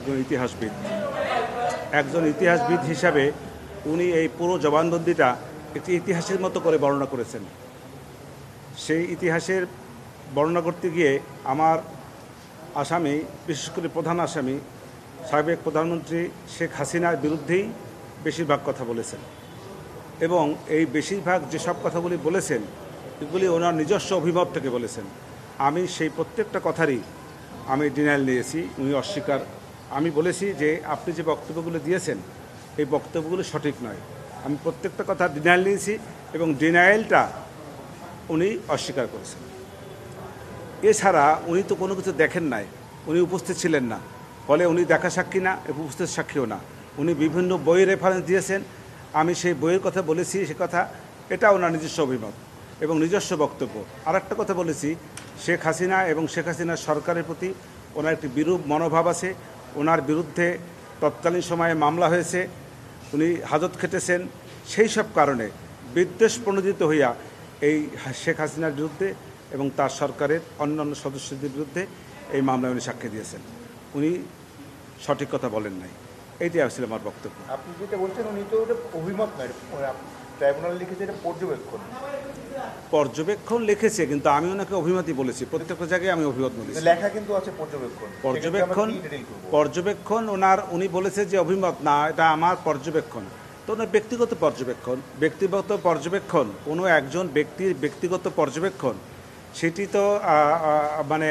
একজন ইতিহাসবিদ। একজন ইতিহাসবিদ হিসাবে উনি এই পুরো জবানবন্দিটা একটি ইতিহাসের মতো করে বর্ণনা করেছেন। সেই ইতিহাসের বর্ণনা করতে গিয়ে আমার আসামি, বিশেষ করে প্রধান আসামি সাবেক প্রধানমন্ত্রী শেখ হাসিনার বিরুদ্ধেই বেশিরভাগ কথা বলেছেন এবং এই বেশিরভাগ যেসব কথাগুলি বলেছেন এগুলি ওনার নিজস্ব অভিমত থেকে বলেছেন। আমি সেই প্রত্যেকটা কথারই আমি ডিনায়াল নিয়েছি, উনি অস্বীকার। আমি বলেছি যে আপনি যে বক্তব্যগুলো দিয়েছেন এই বক্তব্যগুলো সঠিক নয়। আমি প্রত্যেকটা কথা ডিনায়াল নিয়েছি এবং ডিনায়ালটা উনি অস্বীকার করেছেন। এছাড়া উনি তো কোনো কিছু দেখেন নাই, উনি উপস্থিত ছিলেন না, ফলে উনি দেখা সাক্ষী না, উপস্থিত সাক্ষীও না। উনি বিভিন্ন বইয়ের রেফারেন্স দিয়েছেন, আমি সেই বইয়ের কথা বলেছি, সে কথা এটা ওনার নিজস্ব অভিমত এবং নিজস্ব বক্তব্য। আর একটা কথা বলেছি, শেখ হাসিনা এবং শেখ হাসিনার সরকারের প্রতি ওনার একটি বিরূপ মনোভাব আছে। ওনার বিরুদ্ধে তৎকালীন সময়ে মামলা হয়েছে, উনি হাজত খেটেছেন। সেই সব কারণে বিদ্বেষ প্রণোদিত হইয়া এই শেখ হাসিনার বিরুদ্ধে এবং তার সরকারের অন্যান্য সদস্যদের বিরুদ্ধে এই মামলায় উনি সাক্ষ্য দিয়েছেন। উনি সঠিক কথা বলেন নাই, এইটাই আসলে আমার বক্তব্য। আপনি যেটা বলছেন উনি তো ওটা অভিমত নয়, ট্রাইব্যুনাল লিখেছে এটা পর্যবেক্ষণ। পর্যবেক্ষণ লিখেছে, কিন্তু আমি ওনাকে অভিমতই বলেছি। প্রত্যেকটা জায়গায় আমি অভিমত বলেছি। লেখা কিন্তু আছে পর্যবেক্ষণ উনি বলেছে যে অভিমত না, এটা আমার পর্যবেক্ষণ। তো ওনার ব্যক্তিগত পর্যবেক্ষণ কোনো একজন ব্যক্তির ব্যক্তিগত পর্যবেক্ষণ, সেটি তো মানে